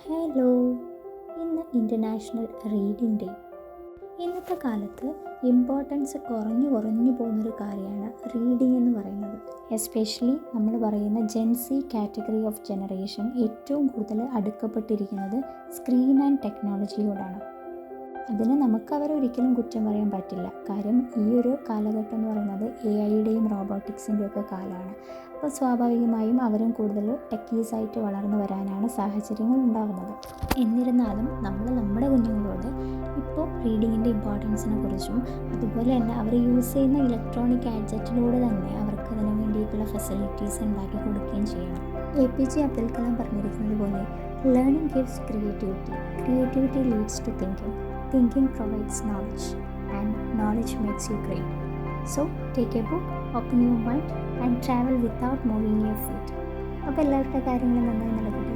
Hello, ഇന്ന് international reading day. ഇന്നത്തെ കാലത്ത് ഇമ്പോർട്ടൻസ് കുറഞ്ഞു പോകുന്നൊരു കാര്യമാണ് റീഡിംഗ് എന്ന് പറയുന്നത്. എസ്പെഷ്യലി നമ്മൾ പറയുന്ന ജെൻസി കാറ്റഗറി ഓഫ് ജനറേഷൻ ഏറ്റവും കൂടുതൽ അടുക്കപ്പെട്ടിരിക്കുന്നത് സ്ക്രീൻ ആൻഡ് ടെക്നോളജിയോടാണ്. അതിന് നമുക്ക് അവരെ ഒരിക്കലും കുറ്റം പറയാൻ പറ്റില്ല. കാര്യം ഈ ഒരു കാലഘട്ടം എന്ന് പറയുന്നത് AI-യുടെയും റോബോട്ടിക്സിൻ്റെയും ഒക്കെ കാലമാണ്. അപ്പോൾ സ്വാഭാവികമായും അവരും കൂടുതൽ ടെക്കീസായിട്ട് വളർന്നു വരാനാണ് സാഹചര്യങ്ങൾ ഉണ്ടാകുന്നത്. എന്നിരുന്നാലും നമ്മൾ നമ്മുടെ കുഞ്ഞുങ്ങളോട് ഇപ്പോൾ റീഡിങ്ങിൻ്റെ ഇമ്പോർട്ടൻസിനെ കുറിച്ചും അതുപോലെ തന്നെ അവർ യൂസ് ചെയ്യുന്ന ഇലക്ട്രോണിക് ഗാഡ്ജറ്റിലൂടെ തന്നെ അവർക്ക് അതിന് വേണ്ടിയിട്ടുള്ള ഫെസിലിറ്റീസ് ഉണ്ടാക്കി കൊടുക്കുകയും ചെയ്യണം. APJ അബ്ദുൽ കലാം പറഞ്ഞിരിക്കുന്നത് പോലെ learning gives creativity leads to Thinking provides knowledge, and knowledge makes you great. So, take a book, open your mind, and travel without moving your feet. അപ്പോൾ എല്ലാവരുടെ കാര്യങ്ങളും നന്നായി നടക്കട്ടെ.